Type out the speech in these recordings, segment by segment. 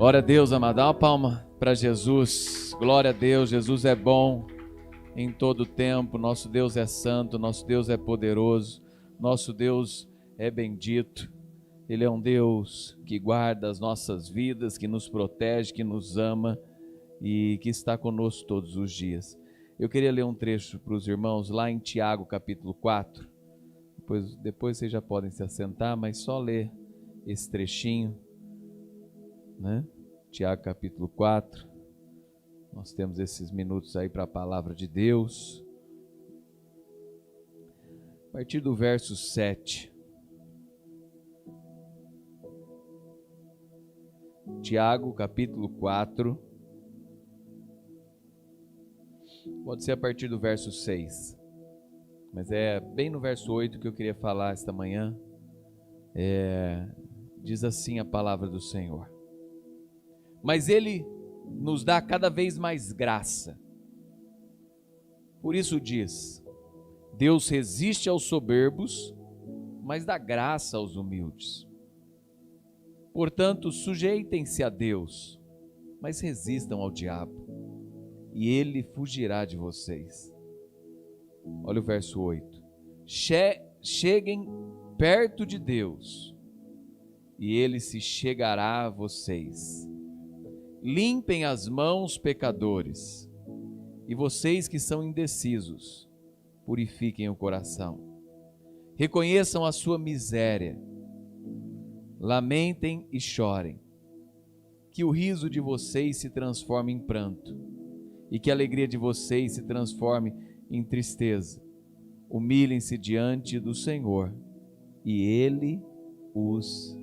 Glória a Deus, amado. Dá uma palma para Jesus. Glória a Deus, Jesus é bom em todo tempo. Nosso Deus é santo, nosso Deus é poderoso, nosso Deus é bendito. Ele é um Deus que guarda as nossas vidas, que nos protege, que nos ama e que está conosco todos os dias. Eu queria ler um trecho para os irmãos lá em Tiago capítulo 4. Depois vocês já podem se assentar, mas só ler esse trechinho, né? Tiago capítulo 4. Nós temos esses minutos aí para a palavra de Deus. A partir do verso 7. Tiago capítulo 4. Pode ser a partir do verso 6. Mas é bem no verso 8 que eu queria falar esta manhã. Diz assim a palavra do Senhor: mas Ele nos dá cada vez mais graça. Por isso diz: Deus resiste aos soberbos, mas dá graça aos humildes. Portanto, sujeitem-se a Deus, mas resistam ao diabo, e ele fugirá de vocês. Olha o verso 8. Cheguem perto de Deus, e ele se chegará a vocês. Limpem as mãos, pecadores, e vocês que são indecisos, purifiquem o coração. Reconheçam a sua miséria, lamentem e chorem. Que o riso de vocês se transforme em pranto, e que a alegria de vocês se transforme em tristeza. Humilhem-se diante do Senhor, e Ele os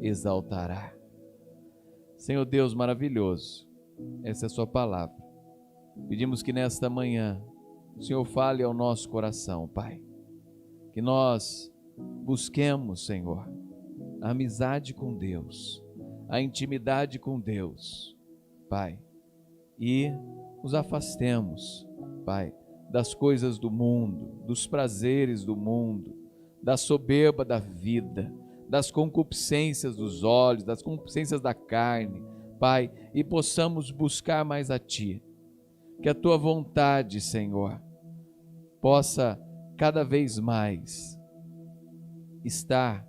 exaltará. Senhor Deus maravilhoso, essa é a sua palavra. Pedimos que nesta manhã o Senhor fale ao nosso coração, Pai. Que nós busquemos, Senhor, a amizade com Deus, a intimidade com Deus, Pai. E nos afastemos, Pai, das coisas do mundo, dos prazeres do mundo, da soberba da vida, das concupiscências dos olhos, das concupiscências da carne, Pai, e possamos buscar mais a Ti. Que a Tua vontade, Senhor, possa cada vez mais estar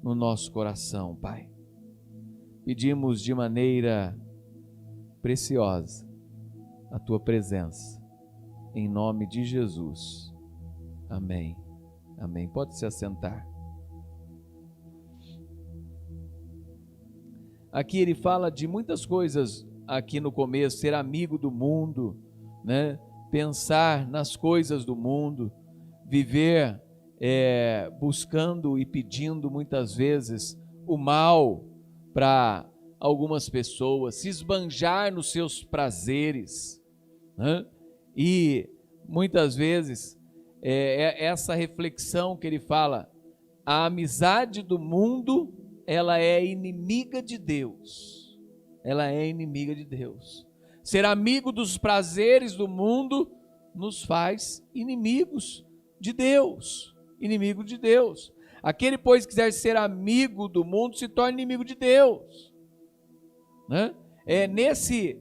no nosso coração, Pai. Pedimos de maneira preciosa a Tua presença, em nome de Jesus. Amém. Amém. Pode se assentar. Aqui ele fala de muitas coisas aqui no começo: ser amigo do mundo, né? Pensar nas coisas do mundo, viver buscando e pedindo muitas vezes o mal para algumas pessoas, se esbanjar nos seus prazeres, né? E muitas vezes essa reflexão que ele fala: a amizade do mundo, ela é inimiga de Deus. Ela é inimiga de Deus. Ser amigo dos prazeres do mundo nos faz inimigos de Deus. Inimigo de Deus. Aquele, pois, que quiser ser amigo do mundo, se torna inimigo de Deus, né? Nesse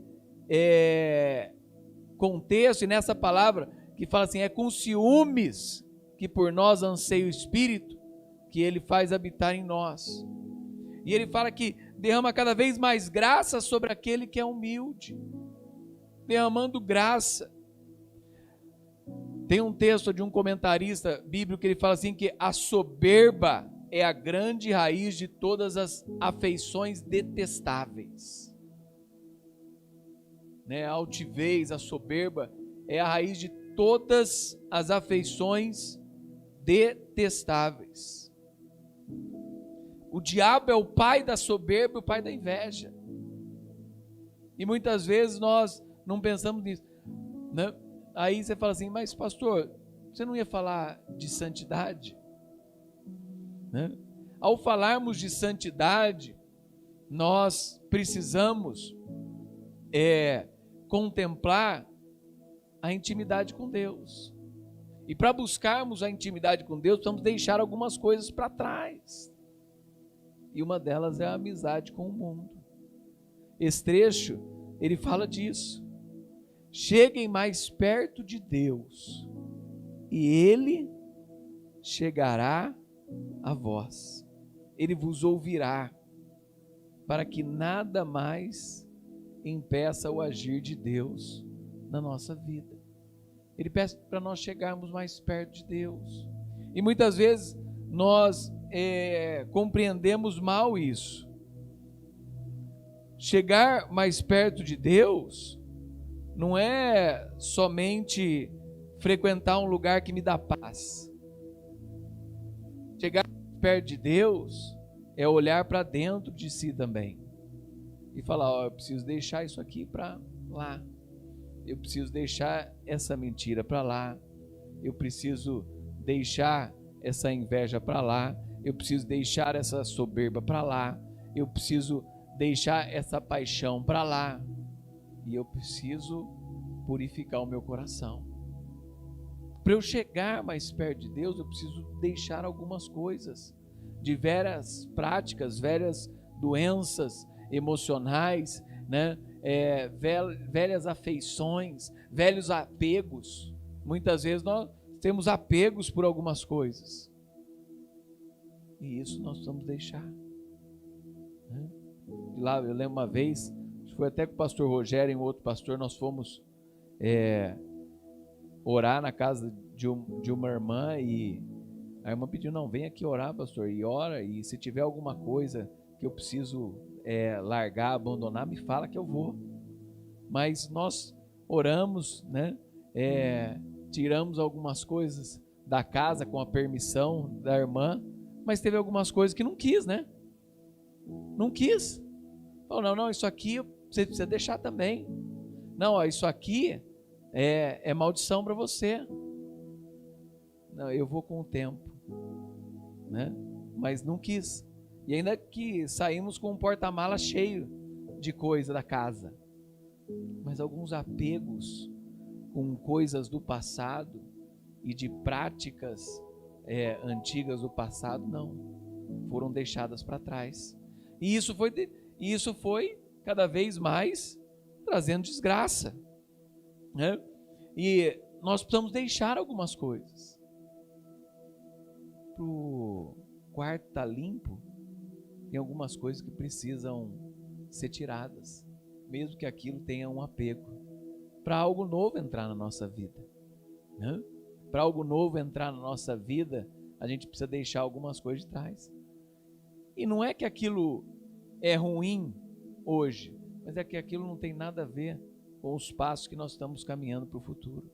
contexto e nessa palavra que fala assim: é com ciúmes que por nós anseia o Espírito, que Ele faz habitar em nós. E ele fala que derrama cada vez mais graça sobre aquele que é humilde, derramando graça. Tem um texto de um comentarista bíblico que ele fala assim, que a soberba é a grande raiz de todas as afeições detestáveis, né? A altivez, a soberba é a raiz de todas as afeições detestáveis. O diabo é o pai da soberba e o pai da inveja. E muitas vezes nós não pensamos nisso, né? Aí você fala assim: mas pastor, você não ia falar de santidade, né? Ao falarmos de santidade, nós precisamos contemplar a intimidade com Deus. E para buscarmos a intimidade com Deus, precisamos deixar algumas coisas para trás. E uma delas é a amizade com o mundo. esse trecho, ele fala disso. Cheguem mais perto de Deus, e Ele chegará a vós. Ele vos ouvirá, para que nada mais impeça o agir de Deus na nossa vida. Ele pede para nós chegarmos mais perto de Deus. E muitas vezes nós compreendemos mal isso. Chegar mais perto de Deus não é somente frequentar um lugar que me dá paz. Chegar perto de Deus é olhar para dentro de si também e falar: eu preciso deixar isso aqui para lá, eu preciso deixar essa mentira para lá, eu preciso deixar essa inveja para lá, eu preciso deixar essa soberba para lá, eu preciso deixar essa paixão para lá, e eu preciso purificar o meu coração. Para eu chegar mais perto de Deus, eu preciso deixar algumas coisas, de velhas práticas, velhas doenças emocionais, né? Velhas afeições, velhos apegos. Muitas vezes nós temos apegos por algumas coisas, e isso nós precisamos deixar, né? Lá eu lembro uma vez, foi até com o pastor Rogério e um outro pastor, nós fomos orar na casa de uma irmã, e a irmã pediu: não, vem aqui orar, pastor, e ora, e se tiver alguma coisa que eu preciso largar, abandonar, me fala que eu vou. Mas nós oramos, né? Tiramos algumas coisas da casa com a permissão da irmã, mas teve algumas coisas que não quis, né? Não quis. Falou: não, isso aqui você precisa deixar também. Não, isso aqui é maldição para você. Não, eu vou com o tempo, né? Mas não quis. E ainda que saímos com um porta-mala cheio de coisa da casa, mas alguns apegos com coisas do passado e de práticas antigas do passado, não, foram deixadas para trás. E isso foi cada vez mais trazendo desgraça, né? E nós precisamos deixar algumas coisas. Para o quarto estar limpo, tem algumas coisas que precisam ser tiradas, mesmo que aquilo tenha um apego, para algo novo entrar na nossa vida, né? Para algo novo entrar na nossa vida, a gente precisa deixar algumas coisas de trás. E não é que aquilo é ruim hoje, mas é que aquilo não tem nada a ver com os passos que nós estamos caminhando para o futuro,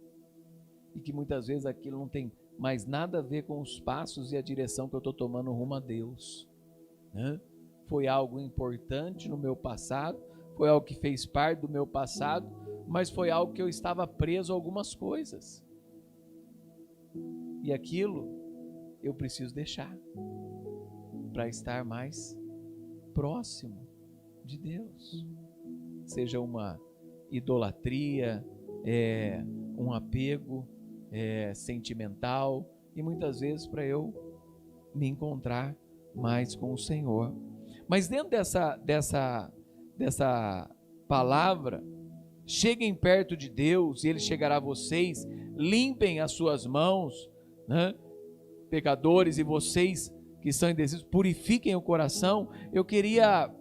e que muitas vezes aquilo não tem mais nada a ver com os passos e a direção que eu estou tomando rumo a Deus, né? Foi algo importante no meu passado, foi algo que fez parte do meu passado, mas foi algo que eu estava preso a algumas coisas, e aquilo eu preciso deixar para estar mais próximo de Deus. Seja uma idolatria, um apego sentimental, e muitas vezes para eu me encontrar mais com o Senhor. Mas dentro dessa palavra, cheguem perto de Deus e Ele chegará a vocês, limpem as suas mãos, né, pecadores, e vocês que são indecisos, purifiquem o coração. Eu queria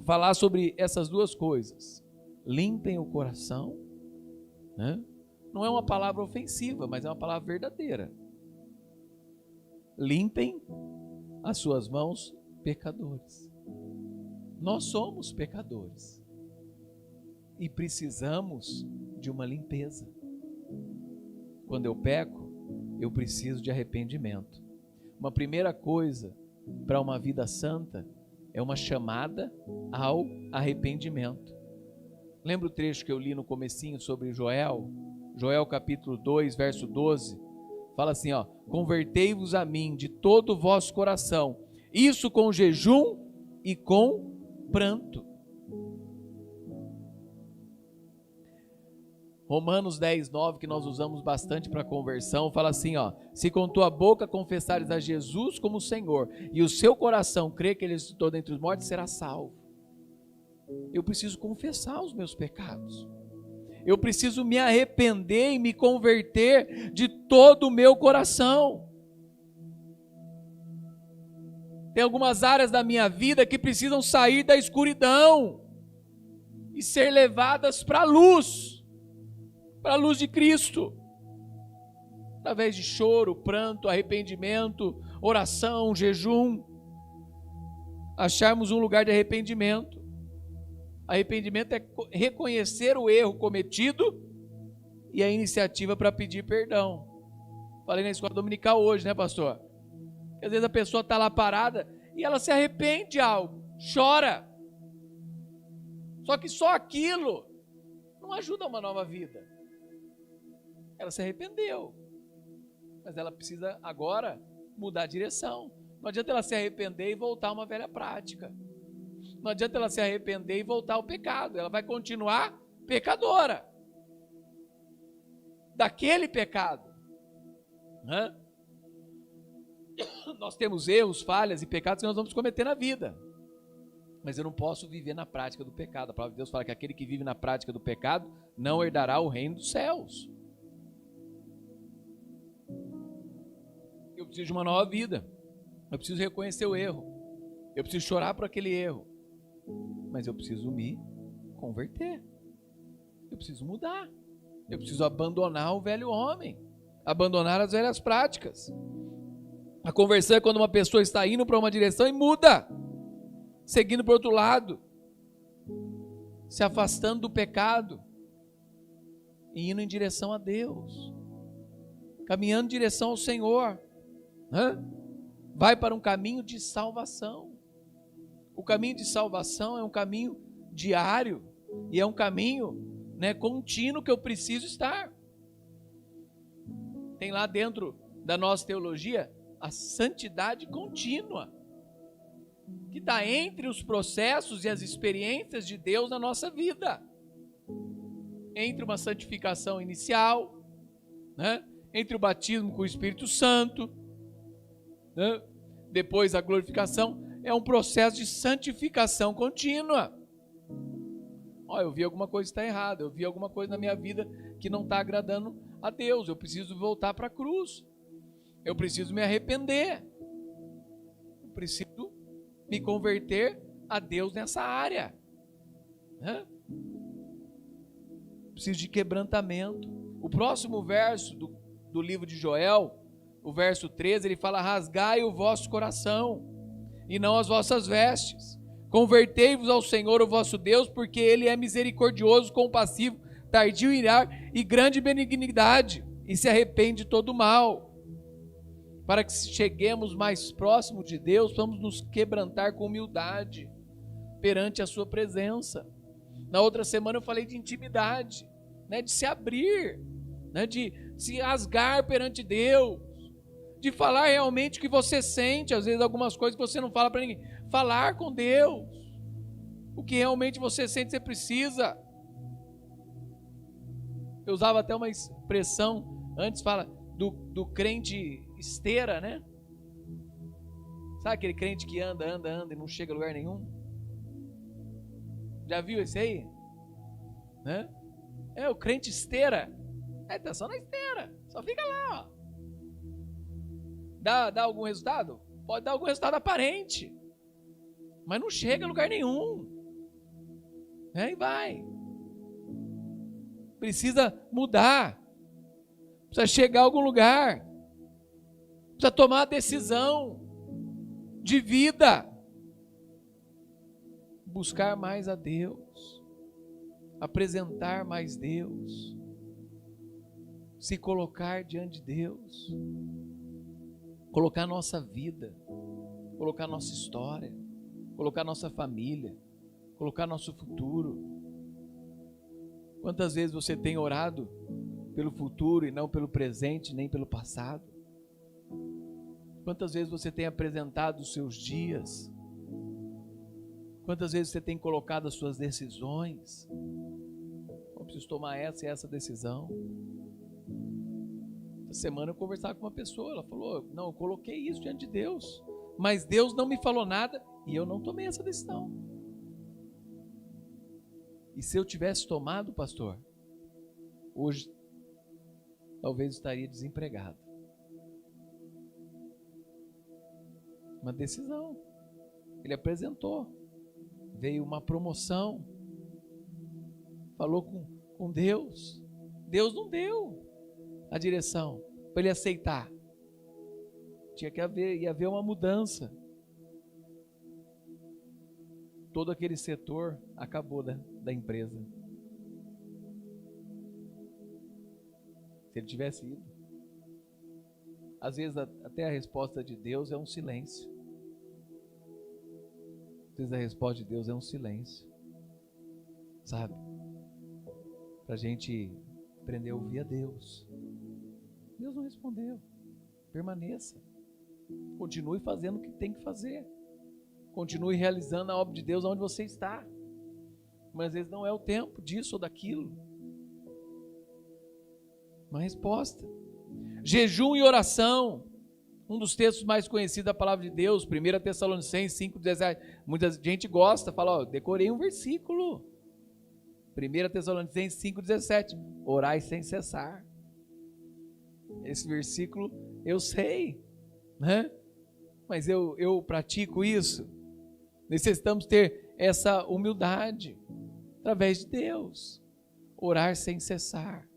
falar sobre essas duas coisas. Limpem o coração, né? Não é uma palavra ofensiva, mas é uma palavra verdadeira. Limpem as suas mãos, pecadores. Nós somos pecadores e precisamos de uma limpeza. Quando eu peco, eu preciso de arrependimento. Uma primeira coisa para uma vida santa é uma chamada ao arrependimento. Lembra o trecho que eu li no comecinho sobre Joel? Joel capítulo 2, verso 12, fala assim, ó: convertei-vos a mim de todo o vosso coração, isso com jejum e com pranto. Romanos 10, 9, que nós usamos bastante para conversão, fala assim, ó: se com tua boca confessares a Jesus como Senhor, e o seu coração crer que Ele ressuscitou dentre os mortos, será salvo. eu preciso confessar os meus pecados. Eu preciso me arrepender e me converter de todo o meu coração. Tem algumas áreas da minha vida que precisam sair da escuridão e ser levadas para a luz de Cristo. Através de choro, pranto, arrependimento, oração, jejum. Acharmos um lugar de arrependimento. Arrependimento é reconhecer o erro cometido e a iniciativa para pedir perdão. Falei na escola dominical hoje, né, pastor? Às vezes a pessoa está lá parada e ela se arrepende de algo, chora. Só que só aquilo não ajuda a uma nova vida. Ela se arrependeu, mas ela precisa agora mudar a direção. Não adianta ela se arrepender e voltar a uma velha prática. Não adianta ela se arrepender e voltar ao pecado. Ela vai continuar pecadora daquele pecado. Nós temos erros, falhas e pecados que nós vamos cometer na vida. Mas eu não posso viver na prática do pecado. A palavra de Deus fala que aquele que vive na prática do pecado não herdará o reino dos céus. Eu preciso de uma nova vida. Eu preciso reconhecer o erro. Eu preciso chorar por aquele erro. Mas eu preciso me converter. Eu preciso mudar. Eu preciso abandonar o velho homem. Abandonar as velhas práticas. A conversão é quando uma pessoa está indo para uma direção e muda. Seguindo para o outro lado. Se afastando do pecado. E indo em direção a Deus. Caminhando em direção ao Senhor. Vai para um caminho de salvação. O caminho de salvação é um caminho diário e é um caminho, contínuo que eu preciso estar. Tem lá dentro da nossa teologia a santidade contínua, que está entre os processos e as experiências de Deus na nossa vida. Entre uma santificação inicial, entre o batismo com o Espírito Santo, depois a glorificação, é um processo de santificação contínua. Eu vi alguma coisa que está errada, eu vi alguma coisa na minha vida que não está agradando a Deus, eu preciso voltar para a cruz, eu preciso me arrepender, eu preciso me converter a Deus nessa área, preciso de quebrantamento. O próximo verso do livro de Joel, o verso 13, ele fala: rasgai o vosso coração e não as vossas vestes. Convertei-vos ao Senhor, o vosso Deus, porque Ele é misericordioso, compassivo, tardio em irar e grande benignidade, e se arrepende de todo mal. Para que cheguemos mais próximo de Deus, vamos nos quebrantar com humildade perante a sua presença. Na outra semana eu falei de intimidade, de se abrir, de se rasgar perante Deus, de falar realmente o que você sente, às vezes algumas coisas que você não fala para ninguém. Falar com Deus o que realmente você sente, você precisa. Eu usava até uma expressão, antes fala do crente esteira, Sabe aquele crente que anda e não chega a lugar nenhum? Já viu esse aí? É o crente esteira. Tá só na esteira, só fica lá, ó. Dá algum resultado? Pode dar algum resultado aparente, mas não chega a lugar nenhum. E vai. Precisa mudar. Precisa chegar a algum lugar. Precisa tomar a decisão de vida. Buscar mais a Deus. Apresentar mais Deus. Se colocar diante de Deus. Colocar nossa vida, colocar nossa história, colocar nossa família, colocar nosso futuro. Quantas vezes você tem orado pelo futuro e não pelo presente, nem pelo passado? Quantas vezes você tem apresentado os seus dias? Quantas vezes você tem colocado as suas decisões? Eu preciso tomar essa e essa decisão. Semana eu conversava com uma pessoa, ela falou: não, eu coloquei isso diante de Deus, mas Deus não me falou nada e eu não tomei essa decisão. E se eu tivesse tomado, pastor, hoje talvez estaria desempregado. Uma decisão. Ele apresentou. Veio uma promoção. Falou com Deus. Deus não deu a direção para ele aceitar. Ia haver uma mudança. Todo aquele setor acabou da empresa. Se ele tivesse ido. Às vezes até a resposta de Deus é um silêncio. Às vezes a resposta de Deus é um silêncio. Sabe? Para a gente aprender a ouvir a Deus. Deus não respondeu. Permaneça. Continue fazendo o que tem que fazer. Continue realizando a obra de Deus onde você está. Mas às vezes não é o tempo disso ou daquilo. Uma resposta. Jejum e oração. Um dos textos mais conhecidos da palavra de Deus, 1 Tessalonicenses 5,17. Muita gente gosta, fala, decorei um versículo. 1 Tessalonicenses 5,17. Orai sem cessar. Esse versículo eu sei, né? Mas eu pratico isso. Necessitamos ter essa humildade através de Deus. Orar sem cessar.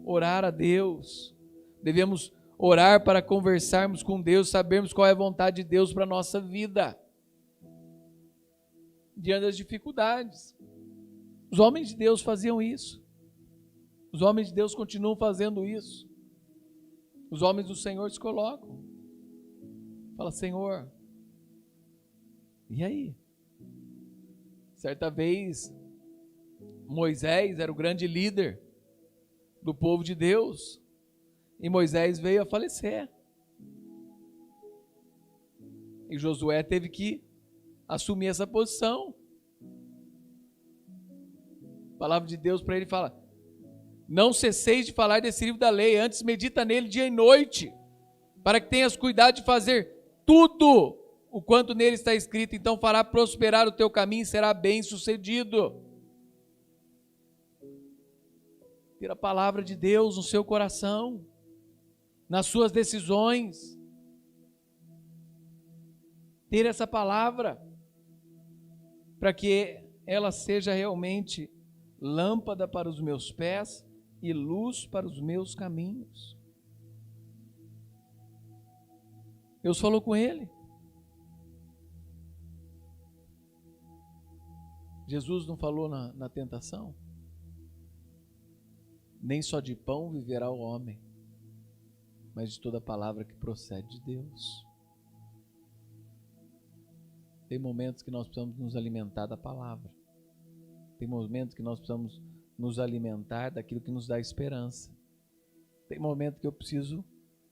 Orar a Deus. Devemos orar para conversarmos com Deus, sabermos qual é a vontade de Deus para a nossa vida. Diante das dificuldades. Os homens de Deus faziam isso. Os homens de Deus continuam fazendo isso. Os homens do Senhor se colocam. Fala, Senhor, e aí? Certa vez, Moisés era o grande líder do povo de Deus. E Moisés veio a falecer. E Josué teve que assumir essa posição. A palavra de Deus para ele fala: não cesseis de falar desse livro da lei, antes medita nele dia e noite, para que tenhas cuidado de fazer tudo o quanto nele está escrito, então fará prosperar o teu caminho e será bem sucedido. Ter a palavra de Deus no seu coração, nas suas decisões, ter essa palavra, para que ela seja realmente lâmpada para os meus pés e luz para os meus caminhos. Deus falou com ele. Jesus não falou na tentação? Nem só de pão viverá o homem, mas de toda palavra que procede de Deus. Tem momentos que nós precisamos nos alimentar da palavra. Tem momentos que nós precisamos nos alimentar daquilo que nos dá esperança. Tem momentos que eu preciso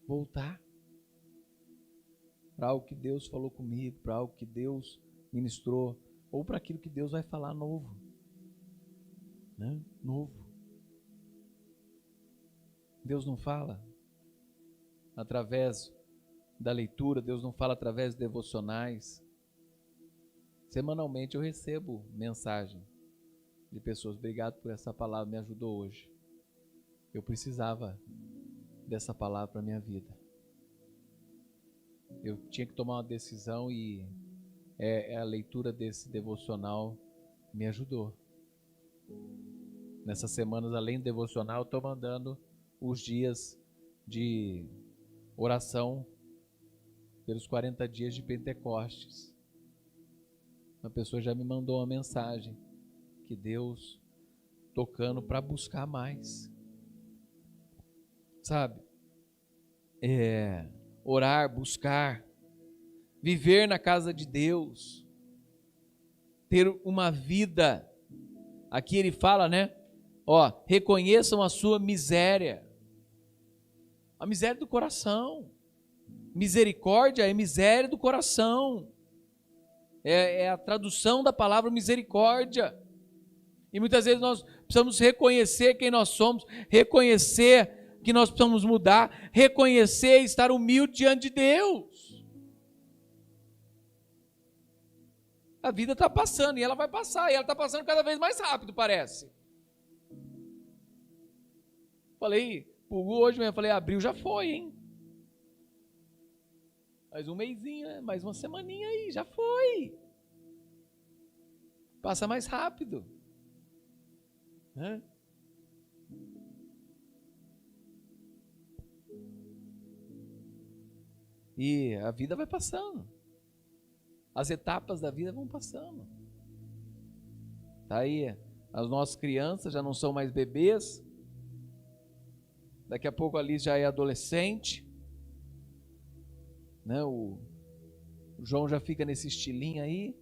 voltar para algo que Deus falou comigo, para algo que Deus ministrou, ou para aquilo que Deus vai falar novo. Né? Novo. Deus não fala através da leitura, Deus não fala através de devocionais. Semanalmente eu recebo mensagem de pessoas: obrigado por essa palavra, me ajudou hoje. Eu precisava dessa palavra para a minha vida. Eu tinha que tomar uma decisão e a leitura desse devocional me ajudou. Nessas semanas, além do devocional, eu estou mandando os dias de oração pelos 40 dias de Pentecostes. Uma pessoa já me mandou uma mensagem que Deus tocando para buscar mais. Sabe? Orar, buscar, viver na casa de Deus, ter uma vida. Aqui ele fala, né? Reconheçam a sua miséria. A miséria do coração. Misericórdia é miséria do coração. É a tradução da palavra misericórdia. E muitas vezes nós precisamos reconhecer quem nós somos, reconhecer que nós precisamos mudar, reconhecer e estar humilde diante de Deus. A vida está passando e ela vai passar, e ela está passando cada vez mais rápido, parece. Falei pro Hugo hoje mesmo, falei, abril já foi, hein? Mais um mêsinho, né? Mais uma semaninha aí, já foi. Passa mais rápido. Né? E a vida vai passando. As etapas da vida vão passando. Tá aí, as nossas crianças já não são mais bebês. Daqui a pouco a Alice já é adolescente. Né? O João já fica nesse estilinho aí.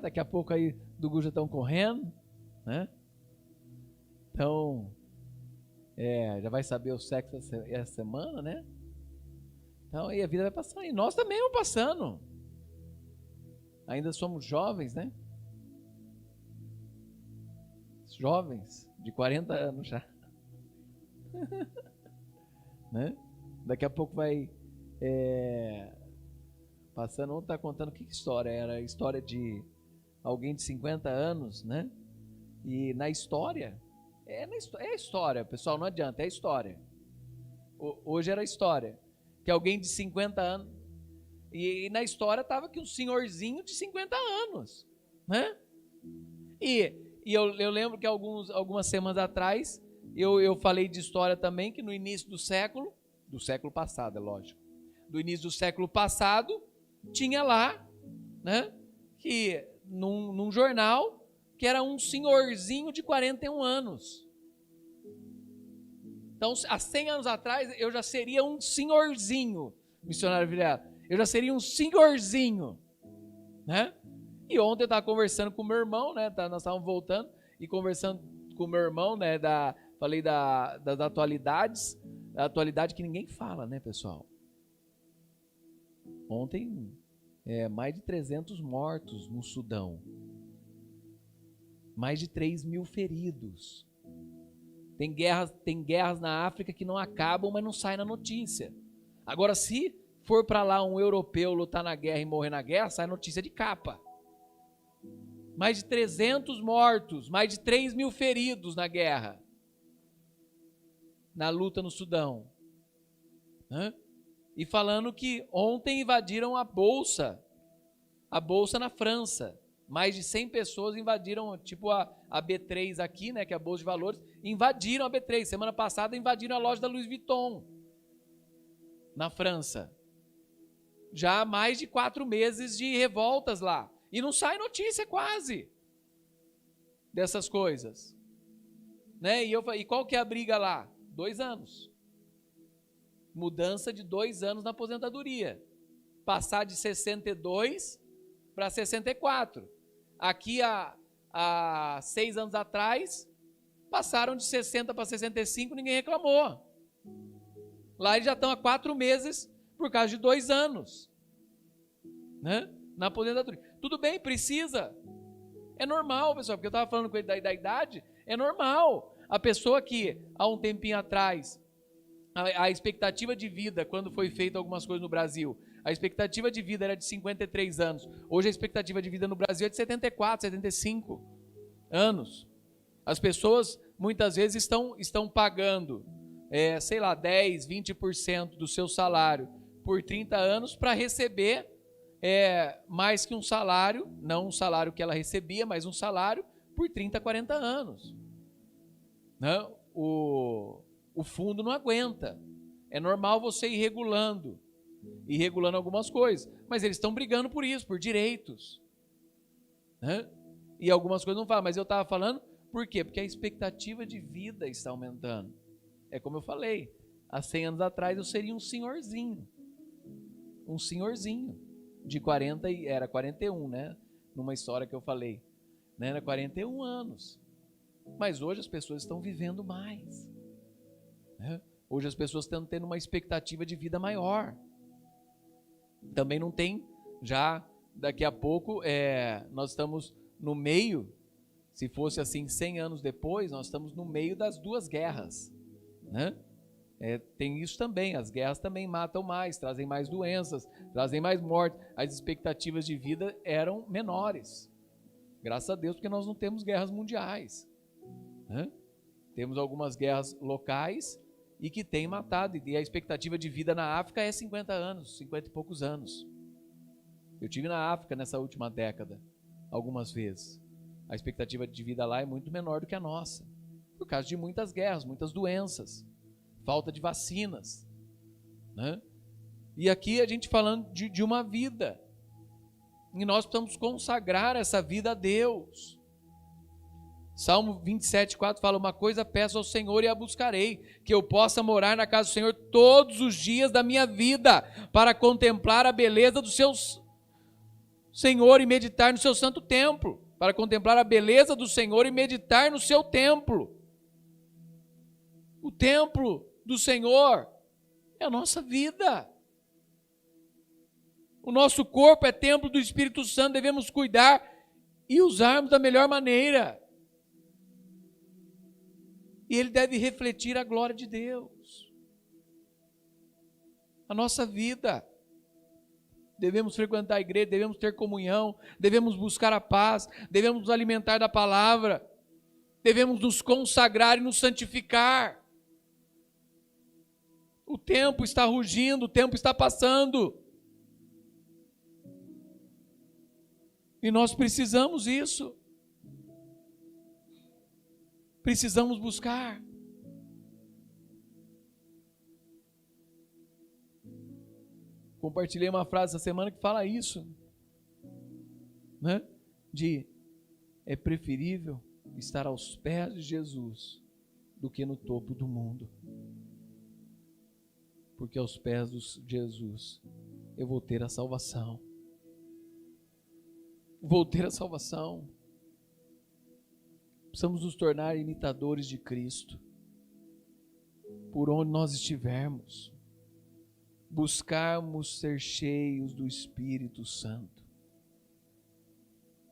Daqui a pouco aí do Gu já estão correndo, né? Então, já vai saber o sexo essa semana, né? Então, aí a vida vai passando. E nós também vamos passando. Ainda somos jovens, né? Jovens, de 40 anos já. Né? Daqui a pouco vai passando. Ontem está contando que história era? A história de alguém de 50 anos, né? E na história, é história, pessoal, não adianta, é história. Hoje era história. Que alguém de 50 anos, e na história estava que um senhorzinho de 50 anos, né? E eu lembro que algumas semanas atrás, eu falei de história também, que no início do século passado, é lógico, do início do século passado, tinha lá, né, que num jornal, que era um senhorzinho de 41 anos. Então, há 100 anos atrás, eu já seria um senhorzinho, missionário Vilela. Eu já seria um senhorzinho, né? E ontem eu estava conversando com o meu irmão, né? Nós estávamos voltando e conversando com o meu irmão, né? Falei das atualidades, da atualidade que ninguém fala, né, pessoal? Ontem, mais de 300 mortos no Sudão. Mais de 3 mil feridos. Tem guerras na África que não acabam, mas não saem na notícia. Agora, se for para lá um europeu lutar na guerra e morrer na guerra, sai notícia de capa. Mais de 300 mortos, mais de 3 mil feridos na guerra. Na luta no Sudão. E falando que ontem invadiram a Bolsa na França. Mais de 100 pessoas invadiram, tipo a B3 aqui, né, que é a Bolsa de Valores, invadiram a B3. Semana passada invadiram a loja da Louis Vuitton, na França. Já há mais de 4 meses de revoltas lá. E não sai notícia quase dessas coisas. Né? E qual que é a briga lá? 2 anos. Mudança de 2 anos na aposentadoria. Passar de 62 para 64. Aqui há 6 anos atrás, passaram de 60 para 65, ninguém reclamou. Lá eles já estão há 4 meses por causa de 2 anos, né? Na aposentadoria. Tudo bem, precisa. É normal, pessoal, porque eu estava falando com ele da idade, é normal. A pessoa que, há um tempinho atrás, a expectativa de vida, quando foi feita algumas coisas no Brasil, a expectativa de vida era de 53 anos. Hoje a expectativa de vida no Brasil é de 74, 75 anos. As pessoas, muitas vezes, estão pagando, 10, 20% do seu salário por 30 anos para receber mais que um salário, não um salário que ela recebia, mas um salário por 30, 40 anos. Não, o fundo não aguenta. É normal você ir regulando algumas coisas, mas eles estão brigando por isso, por direitos, né? E algumas coisas não falam, mas eu estava falando, por quê? Porque a expectativa de vida está aumentando. É como eu falei, há 100 anos atrás eu seria um senhorzinho de 40, era 41, né? Numa história que eu falei, né? Era 41 anos, mas hoje as pessoas estão vivendo mais, né? Hoje as pessoas estão tendo uma expectativa de vida maior. Também não tem, já daqui a pouco, nós estamos no meio, se fosse assim 100 anos depois, nós estamos no meio das 2 guerras, né? Tem isso também, as guerras também matam mais, trazem mais doenças, trazem mais mortes, as expectativas de vida eram menores. Graças a Deus, porque nós não temos guerras mundiais, né? Temos algumas guerras locais e que têm matado, e a expectativa de vida na África é 50 anos, 50 e poucos anos. Eu estive na África nessa última década, algumas vezes. A expectativa de vida lá é muito menor do que a nossa, por causa de muitas guerras, muitas doenças, falta de vacinas, né? E aqui a gente falando de uma vida, e nós precisamos consagrar essa vida a Deus. Salmo 27:4 fala: uma coisa peço ao Senhor e a buscarei, que eu possa morar na casa do Senhor todos os dias da minha vida, para contemplar a beleza do seu Senhor e meditar no seu santo templo. Para contemplar a beleza do Senhor e meditar no seu templo. O templo do Senhor é a nossa vida. O nosso corpo é templo do Espírito Santo, devemos cuidar e usarmos da melhor maneira. E ele deve refletir a glória de Deus. A nossa vida. Devemos frequentar a igreja, devemos ter comunhão, devemos buscar a paz, devemos nos alimentar da palavra, devemos nos consagrar e nos santificar. O tempo está rugindo, o tempo está passando. E nós precisamos isso. Precisamos buscar. Compartilhei uma frase essa semana que fala isso, né? É preferível estar aos pés de Jesus do que no topo do mundo. Porque aos pés de Jesus eu vou ter a salvação. Vou ter a salvação. Precisamos nos tornar imitadores de Cristo. Por onde nós estivermos. Buscarmos ser cheios do Espírito Santo.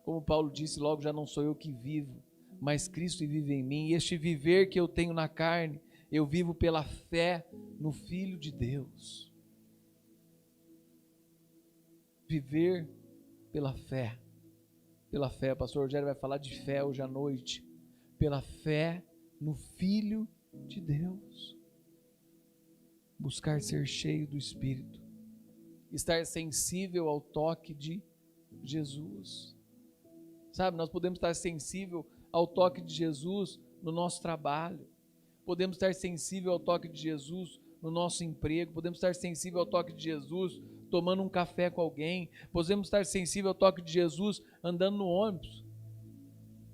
Como Paulo disse, logo já não sou eu que vivo, mas Cristo vive em mim. E este viver que eu tenho na carne, eu vivo pela fé no Filho de Deus. Viver pela fé. Pela fé, o pastor Rogério vai falar de fé hoje à noite. Pela fé no Filho de Deus. Buscar ser cheio do Espírito. Estar sensível ao toque de Jesus. Sabe, nós podemos estar sensível ao toque de Jesus no nosso trabalho. Podemos estar sensível ao toque de Jesus no nosso emprego. Podemos estar sensível ao toque de Jesus tomando um café com alguém. Podemos estar sensível ao toque de Jesus andando no ônibus.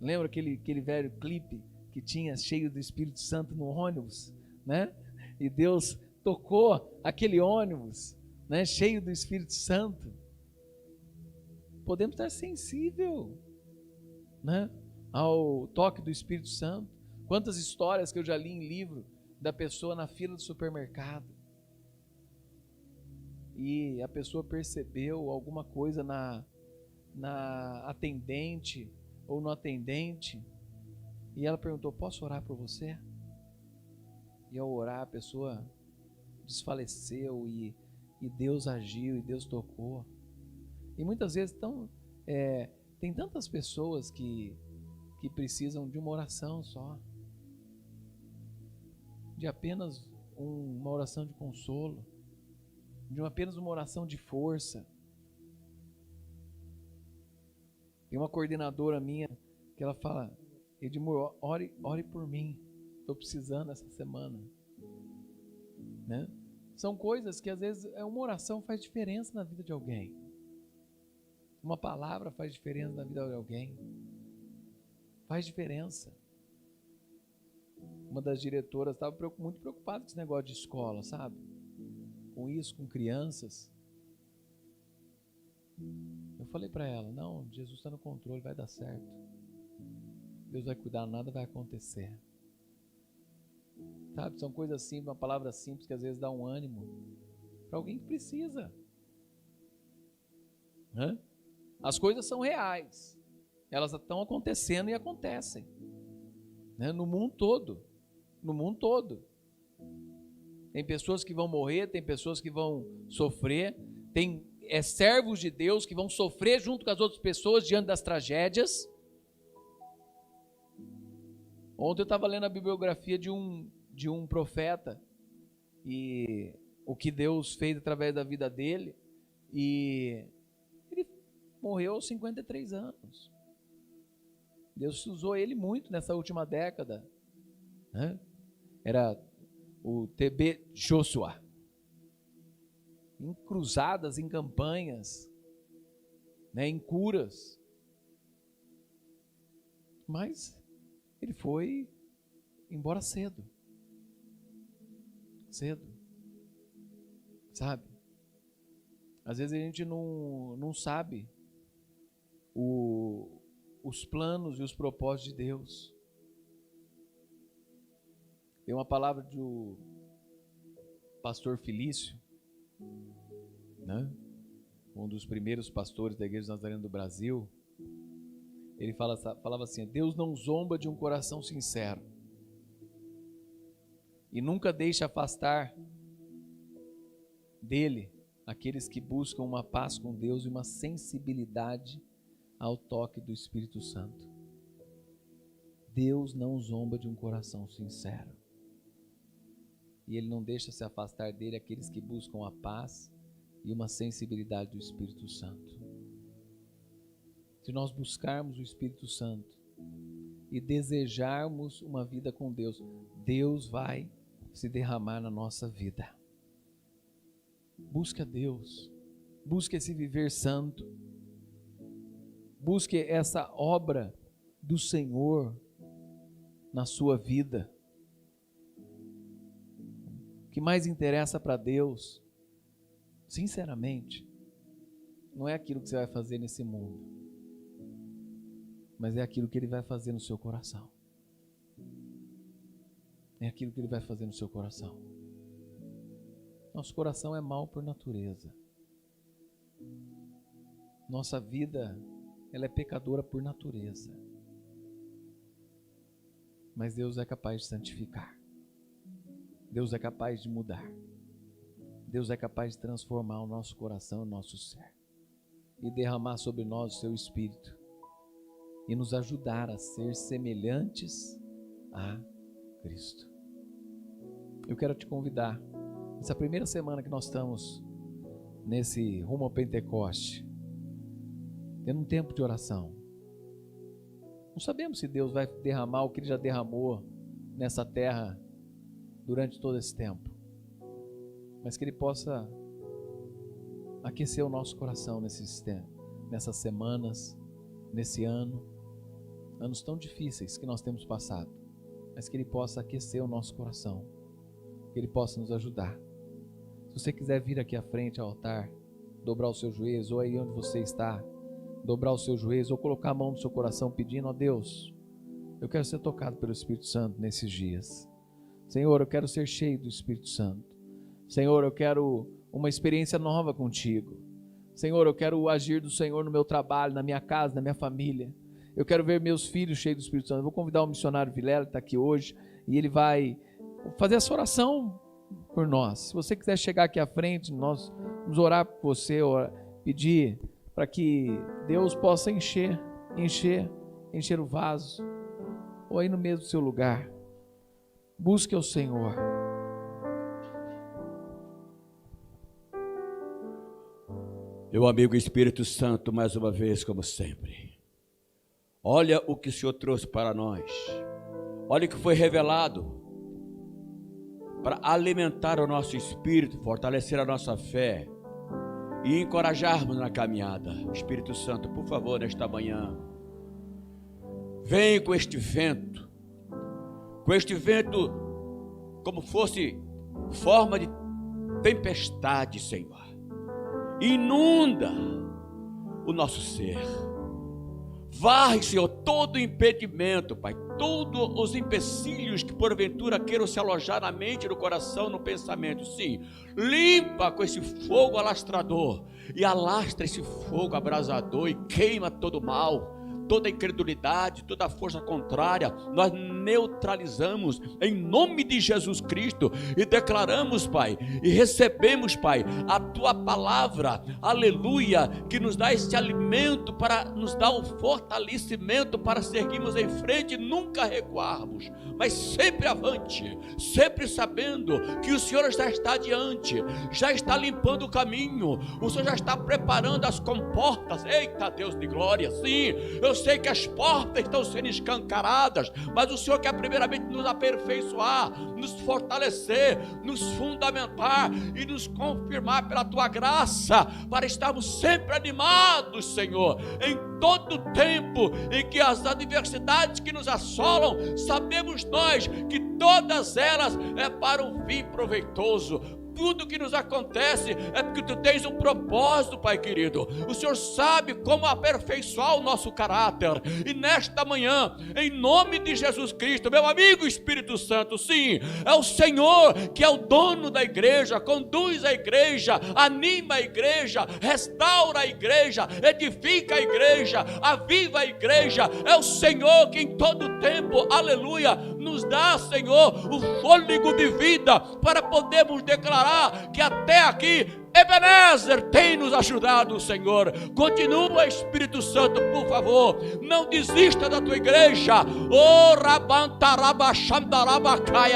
Lembra aquele velho clipe que tinha cheio do Espírito Santo no ônibus, né? E Deus tocou aquele ônibus, né, cheio do Espírito Santo. Podemos estar sensível, né, ao toque do Espírito Santo. Quantas histórias que eu já li em livro da pessoa na fila do supermercado e a pessoa percebeu alguma coisa na atendente ou no atendente e ela perguntou: posso orar por você? E ao orar a pessoa desfaleceu e Deus agiu e Deus tocou. E muitas vezes tem tantas pessoas que precisam de uma oração só, de apenas uma oração de consolo, de apenas uma oração de força. Tem uma coordenadora minha que ela fala: Edmur, ore por mim, estou precisando essa semana, né? São coisas que às vezes uma oração faz diferença na vida de alguém. Uma palavra faz diferença na vida de alguém. Faz diferença. Uma das diretoras estava muito preocupada com esse negócio de escola, sabe? Com isso, com crianças. Eu falei para ela: não, Jesus está no controle, vai dar certo. Deus vai cuidar, nada vai acontecer. Sabe, são coisas simples, uma palavra simples que às vezes dá um ânimo para alguém que precisa. As coisas são reais, elas estão acontecendo e acontecem, né? No mundo todo, Tem pessoas que vão morrer, tem pessoas que vão sofrer, tem servos de Deus que vão sofrer junto com as outras pessoas diante das tragédias. Ontem eu estava lendo a bibliografia de um profeta e o que Deus fez através da vida dele, e ele morreu aos 53 anos. Deus usou ele muito nessa última década, né? Era o TB Joshua, em cruzadas, em campanhas, né, em curas, mas ele foi embora cedo, sabe? Às vezes a gente não sabe os planos e os propósitos de Deus. Tem uma palavra do pastor Felício, né? Um dos primeiros pastores da Igreja Nazarena do Brasil. Ele falava assim: Deus não zomba de um coração sincero e nunca deixa afastar dele aqueles que buscam uma paz com Deus e uma sensibilidade ao toque do Espírito Santo. Deus não zomba de um coração sincero e Ele não deixa se afastar dele aqueles que buscam a paz e uma sensibilidade do Espírito Santo. Se nós buscarmos o Espírito Santo e desejarmos uma vida com Deus, Deus vai se derramar na nossa vida. Busque a Deus, busque esse viver santo, busque essa obra do Senhor na sua vida. O que mais interessa para Deus, sinceramente, não é aquilo que você vai fazer nesse mundo, mas é aquilo que Ele vai fazer no seu coração. É aquilo que Ele vai fazer no seu coração. Nosso coração é mau por natureza. Nossa vida, ela é pecadora por natureza. Mas Deus é capaz de santificar. Deus é capaz de mudar. Deus é capaz de transformar o nosso coração, o nosso ser, e derramar sobre nós o seu Espírito e nos ajudar a ser semelhantes a Cristo. Eu quero te convidar, essa primeira semana que nós estamos nesse rumo ao Pentecoste, tendo um tempo de oração. Não sabemos se Deus vai derramar o que Ele já derramou nessa terra durante todo esse tempo, mas que Ele possa aquecer o nosso coração nessas semanas, nesse ano, anos tão difíceis que nós temos passado, mas que Ele possa aquecer o nosso coração, que Ele possa nos ajudar. Se você quiser vir aqui à frente ao altar, dobrar os seus joelhos, ou aí onde você está, dobrar os seus joelhos, ou colocar a mão no seu coração pedindo: ó Deus, eu quero ser tocado pelo Espírito Santo nesses dias. Senhor, eu quero ser cheio do Espírito Santo. Senhor, eu quero uma experiência nova contigo. Senhor, eu quero o agir do Senhor no meu trabalho, na minha casa, na minha família. Eu quero ver meus filhos cheios do Espírito Santo. Eu vou convidar o missionário Vilela, que está aqui hoje, e ele vai fazer essa oração por nós. Se você quiser chegar aqui à frente, nós vamos orar por você, pedir para que Deus possa encher o vaso, ou aí no mesmo seu lugar. Busque o Senhor. Meu amigo Espírito Santo, mais uma vez, como sempre, olha o que o Senhor trouxe para nós, olha o que foi revelado para alimentar o nosso espírito, fortalecer a nossa fé e encorajarmos na caminhada. Espírito Santo, por favor, nesta manhã, vem com este vento como fosse forma de tempestade, Senhor. Inunda o nosso ser. Varre, Senhor, todo impedimento, Pai, todos os empecilhos que porventura queiram se alojar na mente, no coração, no pensamento. Sim, limpa com esse fogo alastrador e alastra esse fogo abrasador e queima todo o mal. toda incredulidade, toda força contrária, nós neutralizamos em nome de Jesus Cristo e declaramos, Pai, e recebemos, Pai, a Tua palavra, aleluia, que nos dá esse alimento para nos dar o fortalecimento para seguirmos em frente e nunca recuarmos, mas sempre avante, sempre sabendo que o Senhor já está adiante, já está limpando o caminho, o Senhor já está preparando as comportas. Eita Deus de glória, sim, eu sei que as portas estão sendo escancaradas, mas o Senhor quer primeiramente nos aperfeiçoar, nos fortalecer, nos fundamentar e nos confirmar pela Tua graça, para estarmos sempre animados, Senhor, em todo tempo em que as adversidades que nos assolam, sabemos nós que todas elas é para um fim proveitoso. Tudo que nos acontece é porque Tu tens um propósito, Pai querido. O Senhor sabe como aperfeiçoar o nosso caráter. E nesta manhã, em nome de Jesus Cristo, meu amigo Espírito Santo, sim, é o Senhor que é o dono da igreja, conduz a igreja, anima a igreja, restaura a igreja, edifica a igreja, aviva a igreja. É o Senhor que em todo tempo, aleluia, nos dá, Senhor, o fôlego de vida para podermos declarar que até aqui Ebenezer tem nos ajudado, Senhor. Continua, Espírito Santo, por favor, não desista da Tua igreja.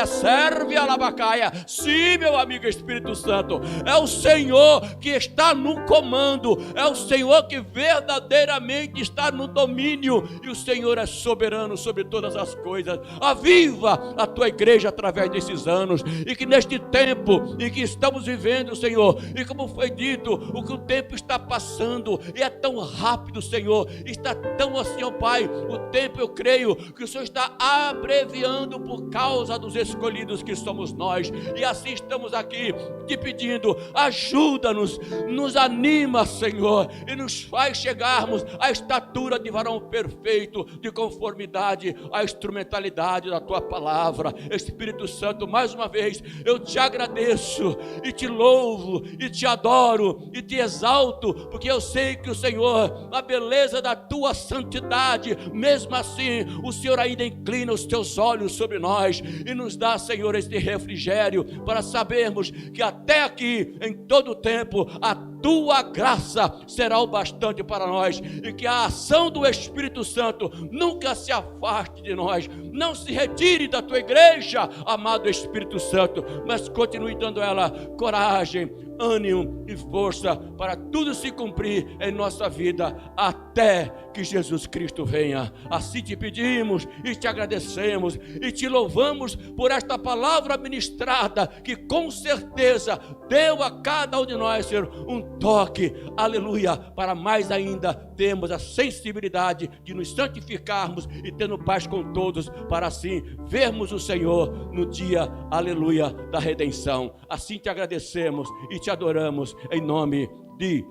Serve a labacaia. Sim, meu amigo Espírito Santo, é o Senhor que está no comando, é o Senhor que verdadeiramente está no domínio, e o Senhor é soberano sobre todas as coisas. Aviva a Tua igreja através desses anos, e que neste tempo em que estamos vivendo, Senhor, e como foi dito, o que o tempo está passando, e é tão rápido, Senhor, está tão assim, ó Pai, o tempo, eu creio que o Senhor está abreviando por causa dos escolhidos que somos nós, e assim estamos aqui te pedindo, ajuda-nos, nos anima, Senhor, e nos faz chegarmos à estatura de varão perfeito, de conformidade à instrumentalidade da Tua palavra. Espírito Santo, mais uma vez, eu te agradeço, e te louvo, e te adoro, e te exalto, porque eu sei que o Senhor, a beleza da Tua santidade, mesmo assim, o Senhor ainda inclina os Teus olhos sobre nós, e nos dá, Senhor, este refrigério, para sabermos que até aqui, em todo o tempo, a Tua graça será o bastante para nós, e que a ação do Espírito Santo nunca se afaste de nós, não se retire da Tua igreja, amado Espírito Santo, mas continue dando a ela coragem, ânimo e força para tudo se cumprir em nossa vida até que Jesus Cristo venha. Assim te pedimos e te agradecemos e te louvamos por esta palavra ministrada, que com certeza deu a cada um de nós, Senhor, um toque, aleluia, para mais ainda termos a sensibilidade de nos santificarmos e tendo paz com todos, para assim vermos o Senhor no dia, aleluia, da redenção. Assim te agradecemos e te adoramos em nome de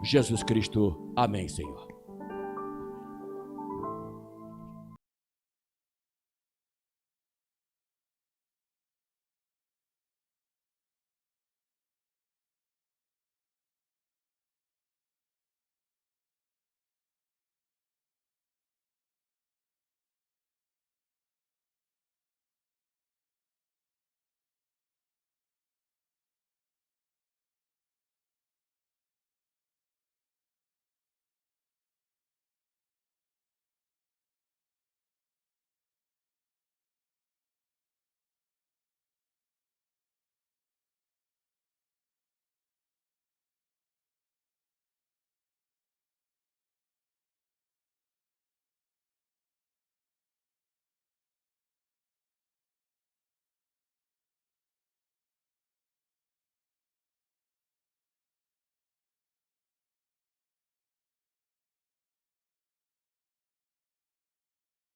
Jesus Cristo. Amém, Senhor.